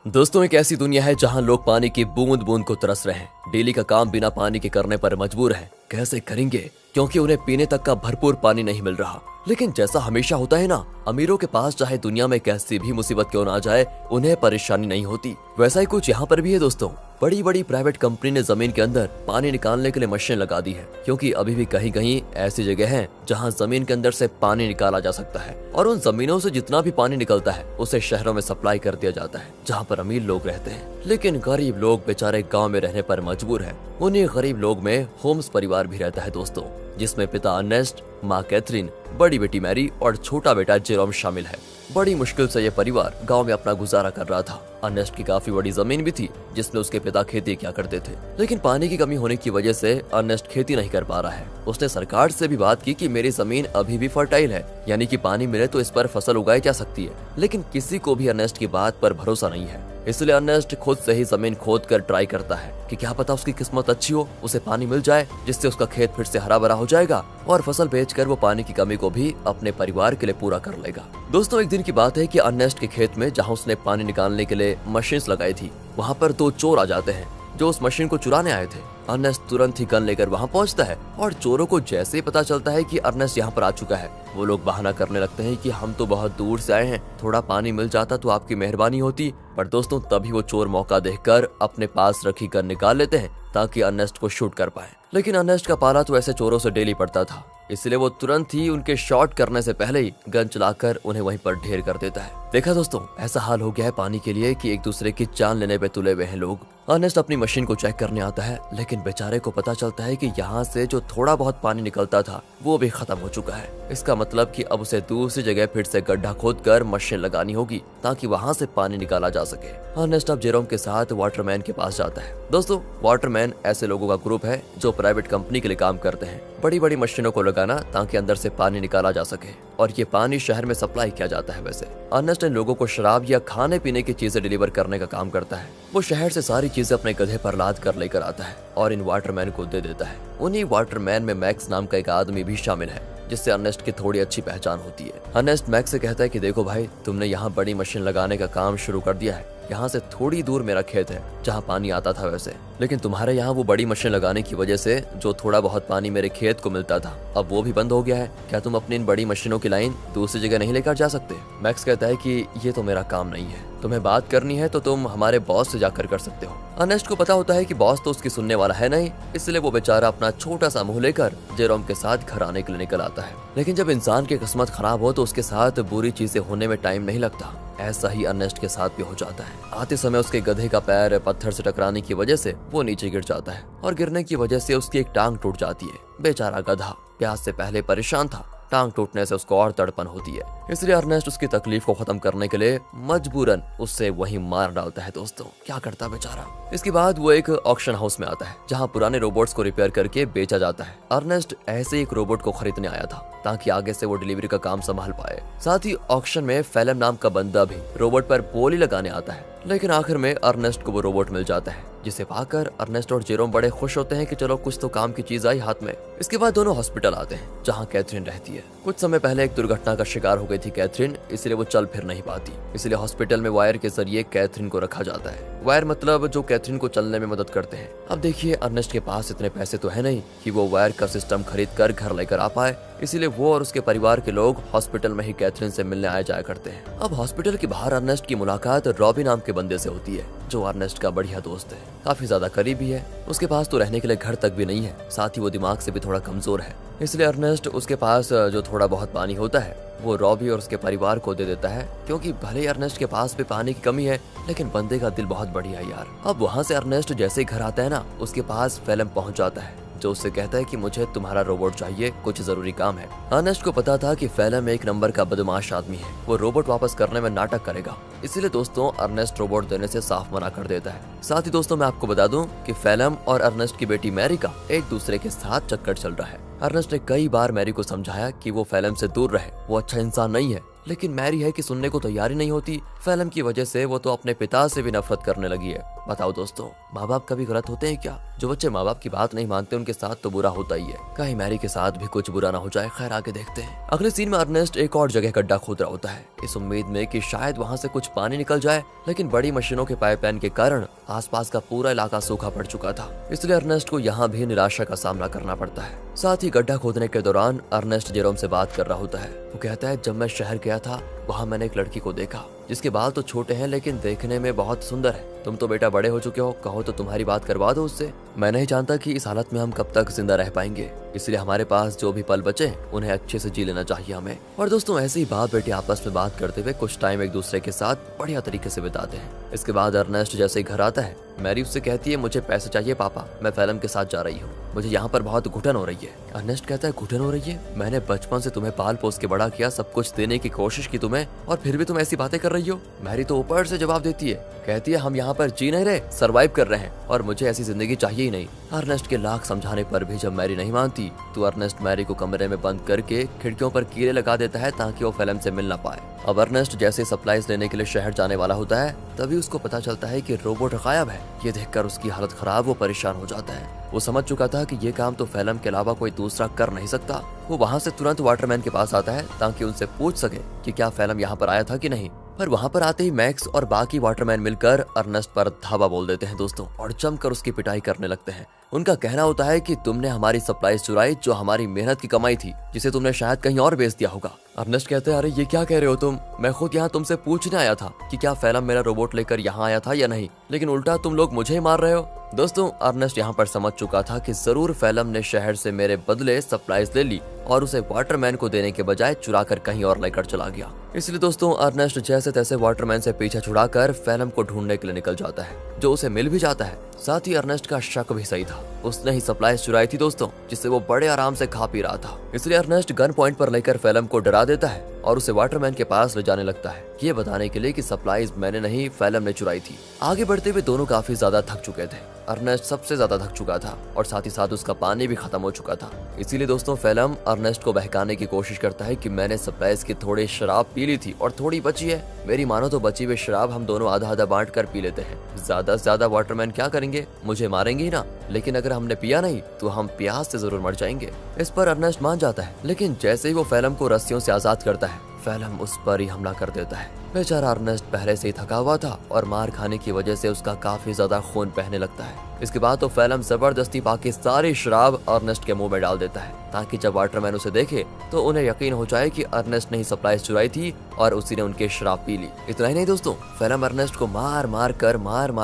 दोस्तों, एक ऐसी दुनिया है जहां लोग पानी की बूंद बूंद को तरस रहे हैं। डेली का काम बिना पानी के करने पर मजबूर हैं। कैसे करेंगे, क्योंकि उन्हें पीने तक का भरपूर पानी नहीं मिल रहा। लेकिन जैसा हमेशा होता है ना, अमीरों के पास चाहे दुनिया में कैसी भी मुसीबत क्यों ना आ जाए, उन्हें परेशानी नहीं होती। वैसा ही कुछ यहाँ पर भी है दोस्तों। बड़ी बड़ी प्राइवेट कंपनी ने जमीन के अंदर पानी निकालने के लिए मशीन लगा दी है, क्योंकि अभी भी कहीं कहीं ऐसी जगह है जहाँ जमीन के अंदर से पानी निकाला जा सकता है। और उन जमीनों से जितना भी पानी निकलता है उसे शहरों में सप्लाई कर दिया जाता है, जहाँ पर अमीर लोग रहते हैं। लेकिन गरीब लोग बेचारे गाँव में रहने पर मजबूर है। उन्हीं गरीब लोग में होम्स परिवार भी रहता है दोस्तों, जिसमें पिता अर्नेस्ट, माँ कैथरीन, बड़ी बेटी मैरी और छोटा बेटा जेरोम शामिल है। बड़ी मुश्किल से यह परिवार गांव में अपना गुजारा कर रहा था। अर्नेस्ट की काफी बड़ी जमीन भी थी, जिसमें उसके पिता खेती किया करते थे। लेकिन पानी की कमी होने की वजह से अर्नेस्ट खेती नहीं कर पा रहा है। उसने सरकार से भी बात की कि मेरी जमीन अभी भी फर्टाइल है, यानी कि पानी मिले तो इस पर फसल उगाई जा सकती है। लेकिन किसी को भी अर्नेस्ट की बात पर भरोसा नहीं है। इसलिए अर्नेस्ट खुद से ही जमीन खोद कर ट्राई करता है कि क्या पता उसकी किस्मत अच्छी हो, उसे पानी मिल जाए, जिससे उसका खेत फिर से हरा भरा हो जाएगा और फसल बेचकर वो पानी की कमी को भी अपने परिवार के लिए पूरा कर लेगा। दोस्तों, एक दिन की बात है कि अर्नेस्ट के खेत में जहाँ उसने पानी निकालने के लिए मशीन लगाई थी, वहाँ पर दो चोर आ जाते हैं जो उस मशीन को चुराने आए थे। अर्नेस्ट तुरंत ही गन लेकर वहाँ पहुँचता है और चोरों को जैसे ही पता चलता है कि अर्नेस्ट यहाँ पर आ चुका है, वो लोग बहाना करने लगते हैं कि हम तो बहुत दूर से आए हैं, थोड़ा पानी मिल जाता तो आपकी मेहरबानी होती। पर दोस्तों, तभी वो चोर मौका देखकर अपने पास रखी गन निकाल लेते हैं ताकि अर्नेस्ट को शूट कर पाए। लेकिन अर्नेस्ट का पाला तो ऐसे चोरों से डेली पड़ता था, इसलिए वो तुरंत ही उनके शॉट करने से पहले ही गन चलाकर उन्हें वहीं पर ढेर कर देता है। देखा दोस्तों, ऐसा हाल हो गया है पानी के लिए कि एक दूसरे की जान लेने पे तुले हुए हैं लोग। अर्नेस्ट अपनी मशीन को चेक करने आता है, लेकिन बेचारे को पता चलता है कि यहाँ से जो थोड़ा बहुत पानी निकलता था वो भी खत्म हो चुका है। इसका मतलब कि अब उसे दूसरी जगह फिर से गड्ढा खोदकर मशीन लगानी होगी ताकि वहाँ से पानी निकाला जा सके। अर्नेस्ट अब जेरोम के साथ वाटरमैन के पास जाता है। दोस्तों, वाटरमैन ऐसे लोगों का ग्रुप है जो प्राइवेट कंपनी के लिए काम करते हैं, बड़ी बड़ी मशीनों को लगाना ताकि अंदर से पानी निकाला जा सके और ये पानी शहर में सप्लाई किया जाता है। वैसे अर्नेस्ट इन लोगों को शराब या खाने पीने की चीजें डिलीवर करने का काम करता है। वो शहर से सारी चीजें अपने गधे पर लाद कर लेकर आता है और इन वाटरमैन को दे देता है। उन्हीं वाटरमैन में मैक्स नाम का एक आदमी भी शामिल है, जिससे अर्नेस्ट की थोड़ी अच्छी पहचान होती है। अर्नेस्ट मैक्स से कहता है कि देखो भाई, तुमने यहाँ बड़ी मशीन लगाने का काम शुरू कर दिया है। यहाँ से थोड़ी दूर मेरा खेत है जहाँ पानी आता था वैसे, लेकिन तुम्हारे यहाँ वो बड़ी मशीन लगाने की वजह से जो थोड़ा बहुत पानी मेरे खेत को मिलता था, अब वो भी बंद हो गया है। क्या तुम अपनी इन बड़ी मशीनों की लाइन दूसरी जगह नहीं लेकर जा सकते? मैक्स कहता है कि ये तो मेरा काम नहीं है, तुम्हें बात करनी है तो तुम हमारे बॉस से जाकर कर सकते हो। अर्नेस्ट को पता होता है कि बॉस तो उसकी सुनने वाला है नहीं, इसलिए वो बेचारा अपना छोटा सा मुंह लेकर जेरोम के साथ घर आने के लिए निकल आता है। लेकिन जब इंसान की किस्मत खराब हो तो उसके साथ बुरी चीजें होने में टाइम नहीं लगता। ऐसा ही अर्नेस्ट के साथ भी हो जाता है। आते समय उसके गधे का पैर पत्थर से टकराने की वजह से वो नीचे गिर जाता है और गिरने की वजह से उसकी एक टांग टूट जाती है। बेचारा गधा प्यास से पहले परेशान था, टांग टूटने से उसको और तड़पन होती है, इसलिए अर्नेस्ट उसकी तकलीफ को खत्म करने के लिए मजबूरन उससे वहीं मार डालता है। दोस्तों, क्या करता बेचारा। इसके बाद वो एक ऑक्शन हाउस में आता है जहां पुराने रोबोट्स को रिपेयर करके बेचा जाता है। अर्नेस्ट ऐसे एक रोबोट को खरीदने आया था ताकि आगे से वो डिलीवरी का काम संभाल पाए। साथ ही ऑक्शन में फेलम नाम का बंदा भी रोबोट पर बोली लगाने आता है, लेकिन आखिर में अर्नेस्ट को वो रोबोट मिल जाता है, जिसे पाकर अर्नेस्ट और जेरोम बड़े खुश होते हैं कि चलो कुछ तो काम की चीज आई हाथ में। इसके बाद दोनों हॉस्पिटल आते हैं जहाँ कैथरीन रहती है। कुछ समय पहले एक दुर्घटना का शिकार हो गई थी कैथरीन, इसलिए वो चल फिर नहीं पाती। इसलिए हॉस्पिटल में वायर के जरिए कैथरीन को रखा जाता है। वायर मतलब जो कैथरीन को चलने में मदद करते हैं। अब देखिए, अर्नेस्ट के पास इतने पैसे तो है नहीं कि वो वायर का सिस्टम खरीद कर घर लेकर आ पाए, इसीलिए वो और उसके परिवार के लोग हॉस्पिटल में ही कैथरीन से मिलने आए जाया करते हैं। अब हॉस्पिटल के बाहर अर्नेस्ट की मुलाकात रॉबी नाम के बंदे से होती है, जो अर्नेस्ट का बढ़िया दोस्त है, काफी ज्यादा करीबी है। उसके पास तो रहने के लिए घर तक भी नहीं है, साथ ही वो दिमाग से भी थोड़ा कमजोर है। इसलिए अर्नेस्ट उसके पास जो थोड़ा बहुत पानी होता है वो रॉबी और उसके परिवार को दे देता है, क्योंकि भले ही अर्नेस्ट के पास भी पानी की कमी है, लेकिन बंदे का दिल बहुत बढ़िया है यार। अब वहाँ से अर्नेस्ट जैसे ही घर आता है ना, उसके पास फेलम पहुँच जाता है, जो उससे कहता है कि मुझे तुम्हारा रोबोट चाहिए, कुछ जरूरी काम है। अर्नेस्ट को पता था कि फेलम एक नंबर का बदमाश आदमी है, वो रोबोट वापस करने में नाटक करेगा, इसीलिए दोस्तों अर्नेस्ट रोबोट देने से साफ मना कर देता है। साथ ही दोस्तों, मैं आपको बता दूं कि फेलम और अर्नेस्ट की बेटी मैरी का एक दूसरे के साथ चक्कर चल रहा है। अर्नेस्ट ने कई बार मैरी को समझाया कि वो फेलम से दूर रहे, वो अच्छा इंसान नहीं है, लेकिन मैरी है कि सुनने को तैयार ही नहीं होती। फिल्म की वजह से वो तो अपने पिता से भी नफरत करने लगी है। बताओ दोस्तों, माँ बाप कभी गलत होते हैं क्या? जो बच्चे माँ बाप की बात नहीं मानते उनके साथ तो बुरा होता ही है। कहीं मैरी के साथ भी कुछ बुरा ना हो जाए। खैर, आगे देखते हैं। अगले सीन में अर्नेस्ट एक और जगह गड्ढा खोद रहा होता है, इस उम्मीद में कि शायद वहाँ से कुछ पानी निकल जाए, लेकिन बड़ी मशीनों के पाइपलाइन के कारण आसपास का पूरा इलाका सूखा पड़ चुका था। इसलिए अर्नेस्ट को यहाँ भी निराशा का सामना करना पड़ता है। साथ ही गड्ढा खोदने के दौरान अर्नेस्ट जेरोम से बात कर रहा होता है। वो कहता है, जब मैं शहर गया था वहाँ मैंने एक लड़की को देखा जिसके बाल तो छोटे हैं लेकिन देखने में बहुत सुंदर है। तुम तो बेटा बड़े हो चुके हो, कहो तो तुम्हारी बात करवा दो उससे। मैं नहीं जानता कि इस हालत में हम कब तक जिंदा रह पाएंगे, इसलिए हमारे पास जो भी पल बचे उन्हें अच्छे से जी लेना चाहिए हमें। और दोस्तों, ऐसे ही बाप बेटे आपस में बात करते हुए कुछ टाइम एक दूसरे के साथ बढ़िया तरीके से बिताते हैं। इसके बाद अर्नेस्ट जैसे ही घर आता है, मैरी उससे कहती है, मुझे पैसे चाहिए पापा, मैं फिल्म के साथ जा रही हूँ, मुझे यहाँ पर बहुत घुटन हो रही है। अर्नेस्ट कहता है, घुटन हो रही है? मैंने बचपन से तुम्हें पाल पोस के बड़ा किया, सब कुछ देने की कोशिश की तुम्हें, और फिर भी तुम ऐसी बातें कर रही हो। मैरी तो ऊपर से जवाब देती है, कहती है, हम यहाँ पर जी नहीं रहे, सरवाइव कर रहे हैं और मुझे ऐसी जिंदगी चाहिए ही नहीं। अर्नेस्ट के लाख समझाने पर भी जब मैरी नहीं मानती तो अर्नेस्ट मैरी को कमरे में बंद करके खिड़कियों पर कीड़े लगा देता है ताकि वो फिल्म से मिल ना पाए। अब अर्नेस्ट जैसे सप्लाईज लेने के लिए शहर जाने वाला होता है, तभी उसको पता चलता है कि रोबोट गायब है। ये देखकर उसकी हालत खराब, वो परेशान हो जाता है। वो समझ चुका था कि ये काम तो फिल्म के अलावा कोई दूसरा कर नहीं सकता। वो वहाँ से तुरंत वाटरमैन के पास आता है ताकि उनसे पूछ सके कि क्या फिल्म यहाँ पर आया था कि नहीं। पर वहाँ पर आते ही मैक्स और बाकी वाटरमैन मिलकर अर्नेस्ट पर धावा बोल देते हैं दोस्तों, और जमकर उसकी पिटाई करने लगते हैं। उनका कहना होता है कि तुमने हमारी सप्लाईज चुराई, जो हमारी मेहनत की कमाई थी, जिसे तुमने शायद कहीं और बेच दिया होगा। अर्नेस्ट कहते हैं, अरे ये क्या कह रहे हो तुम? मैं खुद यहाँ तुमसे पूछने आया था कि क्या फिल्म मेरा रोबोट लेकर यहाँ आया था या नहीं, लेकिन उल्टा तुम लोग मुझे ही मार रहे हो। दोस्तों, अर्नेस्ट यहाँ पर समझ चुका था कि जरूर फिल्म ने शहर से मेरे बदले सप्लाईज ले ली और उसे वाटरमैन को देने के बजाय चुरा कर कहीं और लेकर चला गया। इसलिए दोस्तों, अर्नेस्ट जैसे तैसे वाटरमैन से पीछा छुड़ाकर फिल्म को ढूंढने के लिए निकल जाता है, जो उसे मिल भी जाता है। साथ ही अर्नेस्ट का शक भी सही था, उसने ही सप्लाईज चुराई थी दोस्तों, जिससे वो बड़े आराम से खा पी रहा था। इसलिए अर्नेस्ट गन पॉइंट पर लेकर फिल्म को डरा देता है और उसे वाटरमैन के पास ले जाने लगता है, ये बताने के लिए कि सप्लाईज मैंने नहीं, फिल्म ने चुराई थी। आगे बढ़ते हुए दोनों काफी ज्यादा थक चुके थे। अर्नेस्ट सबसे ज्यादा थक चुका था और साथ ही साथ उसका पानी भी खत्म हो चुका था। इसीलिए दोस्तों, फिल्म अर्नेस्ट को बहकाने की कोशिश करता है कि मैंने सप्लाईज की थोड़ी शराब पी ली थी और थोड़ी बची है, मेरी मानो तो बची हुई शराब हम दोनों आधा आधा बांट कर पी लेते हैं। ज्यादा से ज्यादा वाटरमैन क्या करेंगे, मुझे मारेंगे ही ना, लेकिन अगर हमने पिया नहीं तो हम प्यास से जरूर मर जाएंगे। इस पर अर्नेस्ट मान जाता है, लेकिन जैसे ही वो फिल्म को रस्सियों से आजाद करता है, फिल्म उस पर ही हमला कर देता है। बेचारा अर्नेस्ट पहले से ही थका हुआ था और मार खाने की वजह से उसका काफी ज्यादा खून बहने लगता है। इसके बाद तो फिल्म जबरदस्ती बाकी सारी शराब अर्नेस्ट के मुंह में डाल देता है, ताकि जब वाटरमैन उसे देखे तो उन्हें यकीन हो जाए कि अर्नेस्ट ने ही सप्लाईज चुराई थी और उसी ने उनकी शराब पी ली। इतना ही नहीं दोस्तों, फिल्म अर्नेस्ट को मार मार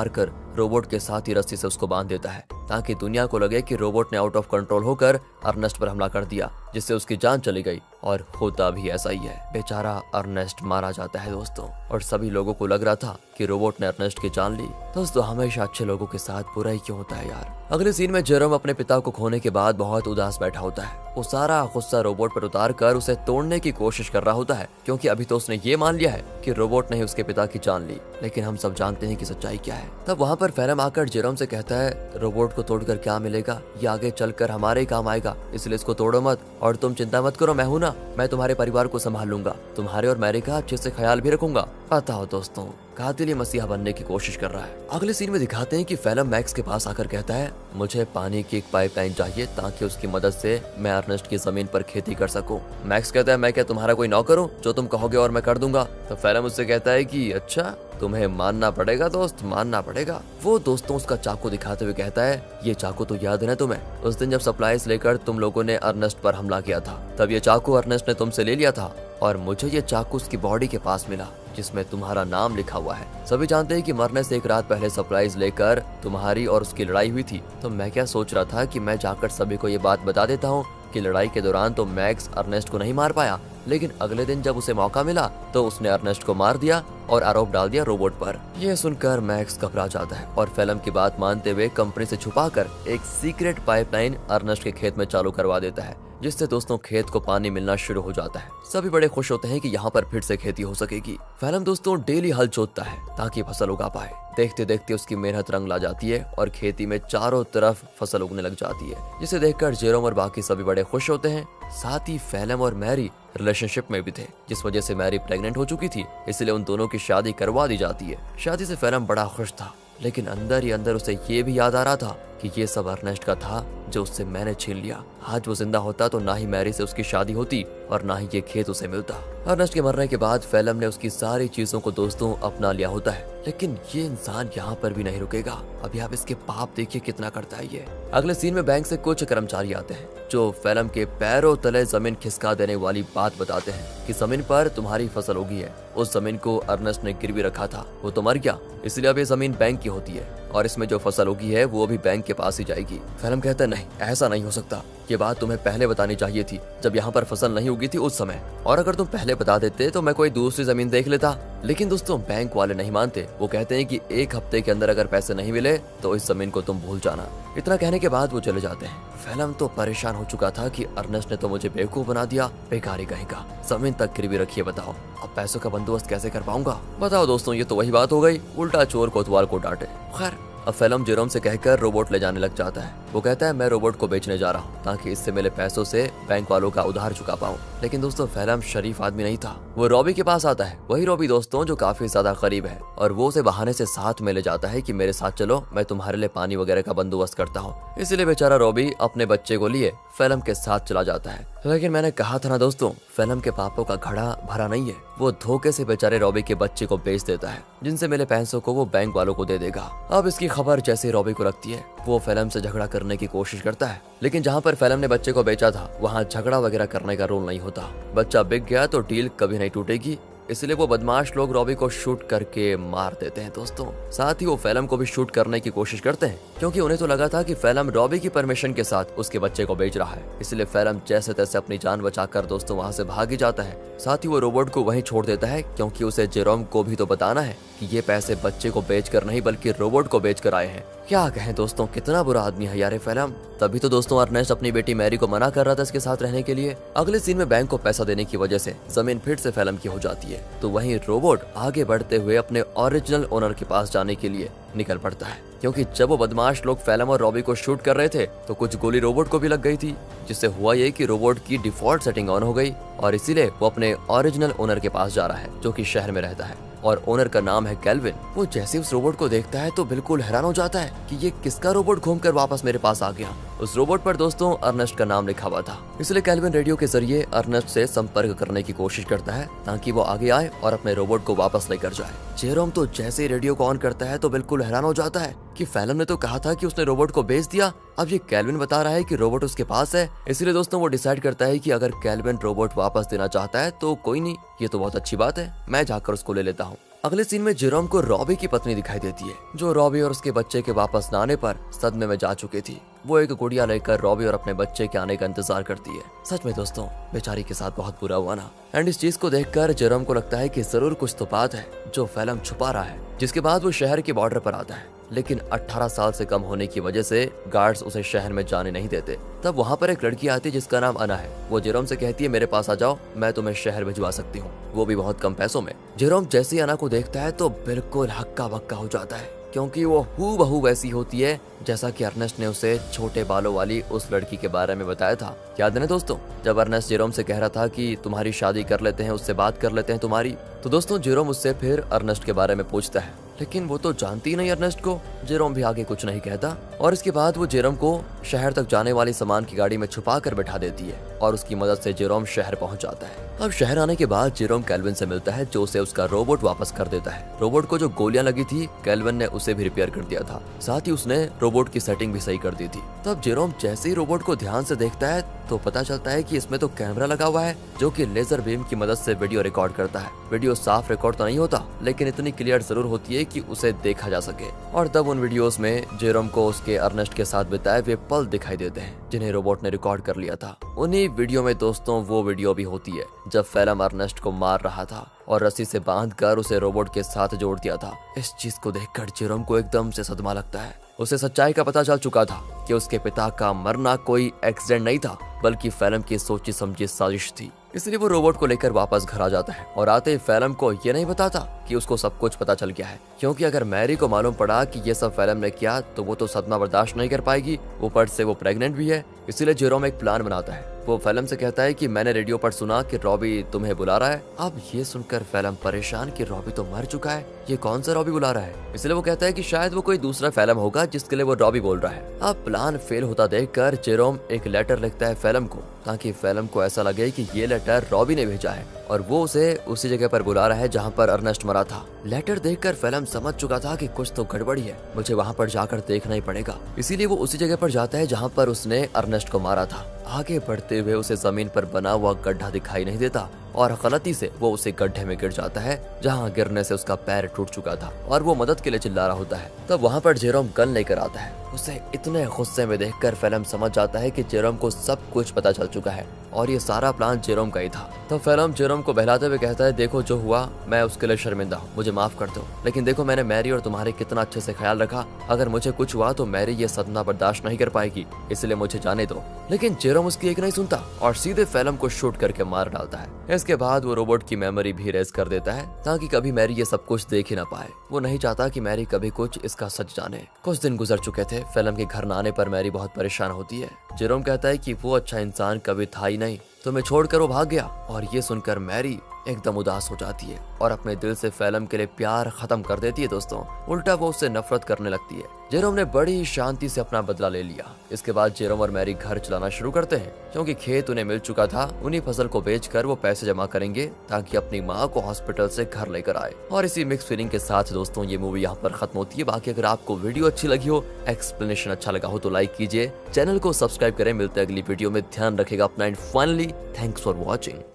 कर रोबोट के साथ ही रस्सी से उसको बांध देता है, ताकि दुनिया को लगे कि रोबोट ने आउट ऑफ कंट्रोल होकर अर्नेस्ट पर हमला कर दिया, जिससे उसकी जान चली गई। और होता भी ऐसा ही है, बेचारा अर्नेस्ट मारा जाता है दोस्तों, और सभी लोगों को लग रहा था कि रोबोट ने अर्नेस्ट की जान ली। दोस्तों, हमेशा अच्छे लोगों के साथ बुरा ही क्यों होता है यार। अगले सीन में जेरोम अपने पिता को खोने के बाद बहुत उदास बैठा होता है। वो सारा गुस्सा रोबोट पर उतार कर उसे तोड़ने की कोशिश कर रहा होता है, क्योंकि अभी तो उसने ये मान लिया है कि रोबोट ने ही उसके पिता की जान ली, लेकिन हम सब जानते हैं कि सच्चाई क्या है। तब वहाँ पर फिल्म आकर जेरोम से कहता है, रोबोट को तोड़कर क्या मिलेगा, ये आगे चलकर हमारे ही काम आएगा, इसलिए इसको तोड़ो मत, और तुम चिंता मत करो, मैं हूं ना, मैं तुम्हारे परिवार को संभाल लूंगा, तुम्हारे और मैरी का अच्छे से ख्याल भी रखूंगा। पता हो दोस्तों, कातिल मसीहा बनने की कोशिश कर रहा है। अगले सीन में दिखाते हैं कि फिल्म मैक्स के पास आकर कहता है, मुझे पानी की एक पाइपलाइन चाहिए ताकि उसकी मदद से मैं अर्नेस्ट की जमीन पर खेती कर सकूं। मैक्स कहता है, मैं क्या तुम्हारा कोई नौकर हूं, जो तुम कहोगे और मैं कर दूंगा। तो फिल्म उससे कहता है कि अच्छा, तुम्हें मानना पड़ेगा दोस्त, मानना पड़ेगा। वो दोस्तों उसका चाकू दिखाते हुए कहता है, ये चाकू तो याद है ना तुम्हें, उस दिन जब सप्लाईज लेकर तुम लोगों ने अर्नेस्ट पर हमला किया था, तब ये चाकू अर्नेस्ट ने तुमसे ले लिया था और मुझे ये चाकू उसकी बॉडी के पास मिला जिसमें तुम्हारा नाम लिखा हुआ है। सभी जानते हैं कि मरने से एक रात पहले सप्लाईज लेकर तुम्हारी और उसकी लड़ाई हुई थी। तो मैं क्या सोच रहा था कि मैं जाकर सभी को ये बात बता देता हूँ कि लड़ाई के दौरान तो मैक्स अर्नेस्ट को नहीं मार पाया, लेकिन अगले दिन जब उसे मौका मिला तो उसने अर्नेस्ट को मार दिया और आरोप डाल दिया रोबोट पर। यह सुनकर मैक्स घबरा जाता है और फिल्म की बात मानते हुए कंपनी से छुपाकर एक सीक्रेट पाइपलाइन अर्नेस्ट के खेत में चालू करवा देता है। जिससे दोस्तों खेत को पानी मिलना शुरू हो जाता है। सभी बड़े खुश होते हैं कि यहाँ पर फिर से खेती हो सकेगी। फेलम दोस्तों डेली हल जोतता है ताकि फसल उगा पाए। देखते देखते उसकी मेहनत रंग ला जाती है और खेती में चारों तरफ फसल उगने लग जाती है, जिसे देखकर जेरोम और बाकी सभी बड़े खुश होते हैं। साथ ही फेलम और मैरी रिलेशनशिप में भी थे, जिस वजह से मैरी प्रेग्नेंट हो चुकी थी, इसलिए उन दोनों की शादी करवा दी जाती है। शादी से फेलम बड़ा खुश था, लेकिन अंदर ही अंदर उसे ये भी याद आ रहा था कि ये सब अर्नेस्ट का था जो उससे मैंने छीन लिया। आज वो जिंदा होता तो ना ही मैरी से उसकी शादी होती और ना ही ये खेत उसे मिलता। अर्नेस्ट के मरने के बाद फेलम ने उसकी सारी चीजों को दोस्तों अपना लिया होता है, लेकिन ये इंसान यहाँ पर भी नहीं रुकेगा। अभी आप इसके पाप देखिए कितना करता है ये। अगले सीन में बैंक से कुछ कर्मचारी आते हैं जो फेलम के पैरों तले जमीन खिसका देने वाली बात बताते हैं कि जमीन पर तुम्हारी फसल उगी है। उस जमीन को अर्नेस्ट ने गिरवी रखा था, वो तो मर गया, इसलिए अब ये जमीन बैंक की होती है और इसमें जो फसल उगी है वो भी बैंक के पास ही जाएगी। फेलम कहता है नहीं, ऐसा नहीं हो सकता, ये बात तुम्हें पहले बतानी चाहिए थी जब यहाँ पर फसल नहीं उगी थी उस समय, और अगर तुम पहले बता देते तो मैं कोई दूसरी जमीन देख लेता। लेकिन दोस्तों बैंक वाले नहीं मानते, वो कहते हैं कि 1 हफ्ते के अंदर अगर पैसे नहीं मिले तो इस जमीन को तुम भूल जाना। इतना कहने के बाद वो चले जाते हैं। फेलम तो परेशान हो चुका था कि अर्नेस्ट ने तो मुझे बेवकूफ बना दिया, बेकारी कहेगा, जमीन तक गिरवी रखिए, बताओ अब पैसों का बंदोबस्त कैसे कर पाऊंगा। बताओ दोस्तों, ये तो वही बात हो गई, उल्टा चोर कोतवाल को डांटे। खैर अब फेलम जेरोम से कहकर रोबोट ले जाने लग जाता है। वो कहता है मैं रोबोट को बेचने जा रहा हूँ ताकि इससे मिले पैसों से बैंक वालों का उधार चुका पाऊँ। लेकिन दोस्तों फेलम शरीफ आदमी नहीं था। वो रॉबी के पास आता है, वही रॉबी दोस्तों जो काफी ज्यादा करीब है, और वो उसे बहाने से साथ में ले जाता है कि मेरे साथ चलो, मैं तुम्हारे लिए पानी वगैरह का बंदोबस्त करता हूँ। इसीलिए बेचारा रॉबी अपने बच्चे को लिए फेलम के साथ चला जाता है। लेकिन मैंने कहा था ना दोस्तों, फेलम के पापों का घड़ा भरा नहीं है। वो धोखे से बेचारे रॉबी के बच्चे को बेच देता है, जिनसे मिले पैसों को वो बैंक वालों को दे देगा। अब इसकी खबर जैसे रॉबी को लगती है, वो फेलम से झगड़ा करने की कोशिश करता है, लेकिन जहाँ पर फेलम ने बच्चे को बेचा था वहाँ झगड़ा वगैरह करने का रूल नहीं होता। बच्चा बिक गया तो डील कभी नहीं टूटेगी, इसलिए वो बदमाश लोग रॉबी को शूट करके मार देते हैं दोस्तों। साथ ही वो फेलम को भी शूट करने की कोशिश करते हैं, क्योंकि उन्हें तो लगा था कि फेलम रॉबी की परमिशन के साथ उसके बच्चे को बेच रहा है। इसलिए फेलम जैसे तैसे अपनी जान बचाकर दोस्तों वहां से भाग ही जाता है। साथ ही वो रोबोट को वहीं छोड़ देता है, क्योंकि उसे जेरोम को भी तो बताना है कि ये पैसे बच्चे को बेचकर नहीं बल्कि रोबोट को बेचकर आए हैं। क्या कहें दोस्तों, कितना बुरा आदमी है यार फेलम। तभी तो दोस्तों अर्नेस्ट अपनी बेटी मैरी को मना कर रहा था इसके साथ रहने के लिए। अगले सीन में बैंक को पैसा देने की वजह से जमीन फिर से फेलम की हो जाती है, तो वहीं रोबोट आगे बढ़ते हुए अपने ओरिजिनल ओनर के पास जाने के लिए निकल पड़ता है, क्योंकि जब वो बदमाश लोग फेलम और रॉबी को शूट कर रहे थे तो कुछ गोली रोबोट को भी लग गई थी, जिससे हुआ ये कि रोबोट की डिफॉल्ट सेटिंग ऑन हो गई और इसीलिए वो अपने ओरिजिनल ओनर के पास जा रहा है जो कि शहर में रहता है और ओनर का नाम है कैल्विन। वो जैसे उस रोबोट को देखता है तो बिल्कुल हैरान हो जाता है कि ये किसका रोबोट घूमकर वापस मेरे पास आ गया। उस रोबोट पर दोस्तों अर्नेस्ट का नाम लिखा हुआ था, इसलिए कैल्विन रेडियो के जरिए अर्नेस्ट से संपर्क करने की कोशिश करता है ताकि वो आगे आए और अपने रोबोट को वापस लेकर जाए। जेरोम तो जैसे ही रेडियो को ऑन करता है तो बिल्कुल हैरान हो जाता है कि फेलम ने तो कहा था कि उसने रोबोट को बेच दिया, अब ये कैल्विन बता रहा है कि रोबोट उसके पास है। इसलिए दोस्तों वो डिसाइड करता है कि अगर कैल्विन रोबोट वापस देना चाहता है तो कोई नहीं, ये तो बहुत अच्छी बात है, मैं जाकर उसको ले लेता हूँ। अगले सीन में जेरोम को रॉबी की पत्नी दिखाई देती है, जो रॉबी और उसके बच्चे के वापस न आने पर सदमे में जा चुकी थी। वो एक गुड़िया लेकर रॉबी और अपने बच्चे के आने का इंतजार करती है। सच में दोस्तों बेचारी के साथ बहुत बुरा हुआ ना। एंड इस चीज को देखकर जेरोम को लगता है कि जरूर कुछ तो बात है जो फेलम छुपा रहा है। जिसके बाद वो शहर के बॉर्डर पर आता है, लेकिन 18 साल से कम होने की वजह से गार्ड्स उसे शहर में जाने नहीं देते। तब वहाँ पर एक लड़की आती है जिसका नाम अना है। वो जेरोम से कहती है मेरे पास आ जाओ, मैं तुम्हें शहर भिजवा सकती हूँ, वो भी बहुत कम पैसों में। जेरोम जैसे ही अना को देखता है तो बिल्कुल हक्का बक्का हो जाता है, क्योंकि वो हूबहू वैसी होती है जैसा कि अर्नेस्ट ने उसे छोटे बालों वाली उस लड़की के बारे में बताया था। याद है ना दोस्तों, जब अर्नेस्ट जेरोम से कह रहा था कि तुम्हारी शादी कर लेते हैं, उससे बात कर लेते हैं तुम्हारी, तो दोस्तों जेरोम उससे फिर अर्नेस्ट के बारे में पूछता है, लेकिन वो तो जानती ही नहीं अर्नेस्ट को। जेरोम भी आगे कुछ नहीं कहता और इसके बाद वो जेरोम को शहर तक जाने वाली सामान की गाड़ी में छुपा कर बैठा देती है और उसकी मदद से जेरोम शहर पहुंच जाता है। अब शहर आने के बाद जेरोम कैल्विन से मिलता है, जो उसे उसका रोबोट वापस कर देता है। रोबोट को जो गोलियां लगी थी कैल्विन ने उसे भी रिपेयर कर दिया था, साथ ही उसने रोबोट की सेटिंग भी सही कर दी थी। तब जेरोम जैसे ही रोबोट को ध्यान से देखता है तो पता चलता है कि इसमें तो कैमरा लगा हुआ है जो कि लेजर बीम की मदद से वीडियो रिकॉर्ड करता है। वीडियो साफ रिकॉर्ड तो नहीं होता, लेकिन इतनी क्लियर जरूर होती है कि उसे देखा जा सके। और तब उन वीडियोस में जेरोम को उसके अर्नेस्ट के साथ बिताए हुए पल दिखाई देते हैं जिन्हें रोबोट ने रिकॉर्ड कर लिया था। उन्हीं वीडियो में दोस्तों वो वीडियो भी होती है जब फेलम अर्नेस्ट को मार रहा था और रस्सी से बांधकर उसे रोबोट के साथ जोड़ दिया था। इस चीज को देखकर जेरोम को एकदम से सदमा लगता है। उसे सच्चाई का पता चल चुका था कि उसके पिता का मरना कोई एक्सीडेंट नहीं था, बल्कि फैलम की सोची समझी साजिश थी। इसलिए वो रोबोट को लेकर वापस घर आ जाता है और आते ही फैलम को ये नहीं बताता कि उसको सब कुछ पता चल गया है, क्योंकि अगर मैरी को मालूम पड़ा कि ये सब फैलम ने किया तो वो तो सदमा बर्दाश्त नहीं कर पाएगी। ऊपर से वो प्रेग्नेंट भी है। इसीलिए जेरोम एक प्लान बनाता है। वो फैलम से कहता है कि मैंने रेडियो पर सुना कि रॉबी तुम्हें बुला रहा है। अब ये सुनकर फैलम परेशान कि रॉबी तो मर चुका है, ये कौन सा रॉबी बुला रहा है। इसलिए वो कहता है कि शायद वो कोई दूसरा फैलम होगा जिसके लिए वो रॉबी बोल रहा है। अब प्लान फेल होता देखकर जेरोम एक लेटर लिखता है फैलम को, ताकि फैलम को ऐसा लगे कि ये लेटर रॉबी ने भेजा है और वो उसे उसी जगह पर बुला रहा है जहाँ पर अर्नेस्ट मरा था। लेटर देखकर फैलम समझ चुका था कि कुछ तो गड़बड़ी है, मुझे वहाँ पर जाकर देखना ही पड़ेगा। इसीलिए वो उसी जगह पर जाता है जहाँ पर उसने अर्नेस्ट को मारा था। आगे बढ़ते हुए उसे जमीन पर बना हुआ गड्ढा दिखाई नहीं देता और गलती से वो उसे गड्ढे में गिर जाता है, जहाँ गिरने से उसका पैर टूट चुका था और वो मदद के लिए चिल्ला रहा होता है। तब वहाँ पर जेरोम गन लेकर आता है। उसे इतने गुस्से में देखकर फैलम समझ जाता है कि जेरोम को सब कुछ पता चल चुका है और ये सारा प्लान जेरोम का ही था। तब फैलम जेरोम को बहलाते हुए कहता है, देखो जो हुआ मैं उसके लिए शर्मिंदा हूँ, मुझे माफ कर दो, लेकिन देखो मैंने मैरी और तुम्हारे कितना अच्छे से ख्याल रखा। अगर मुझे कुछ हुआ तो मैरी ये सदमा बर्दाश्त नहीं कर पाएगी, इसलिए मुझे जाने दो। लेकिन जेरोम उसकी एक नहीं सुनता और सीधे फैलम को शूट करके मार डालता है। इसके बाद वो रोबोट की मेमोरी भी रेज कर देता है ताकि कभी मैरी ये सब कुछ देख ही ना पाए। वो नहीं चाहता कि मैरी कभी कुछ इसका सच जाने। कुछ दिन गुजर चुके थे। फैलम के घर न आने पर मैरी बहुत परेशान होती है। जेरोम कहता है कि वो अच्छा इंसान कभी था ही नहीं, तुम्हें छोड़कर वो भाग गया। और ये सुनकर मैरी एकदम उदास हो जाती है और अपने दिल से फैलम के लिए प्यार खत्म कर देती है। दोस्तों, उल्टा वो उससे नफरत करने लगती है। जेरोम ने बड़ी शांति से अपना बदला ले लिया। इसके बाद जेरोम और मैरी घर चलाना शुरू करते हैं, क्योंकि खेत उन्हें मिल चुका था। उन्हीं फसल को बेचकर वो पैसे जमा करेंगे ताकि अपनी माँ को हॉस्पिटल से घर लेकर आए। और इसी मिक्स फीलिंग के साथ दोस्तों ये मूवी यहाँ पर खत्म होती है। बाकी अगर आपको वीडियो अच्छी लगी हो, एक्सप्लेनेशन अच्छा लगा हो तो लाइक कीजिए, चैनल को सब्सक्राइब करें। मिलते हैं अगली वीडियो में, ध्यान रखेगा अपना and finally thanks for watching.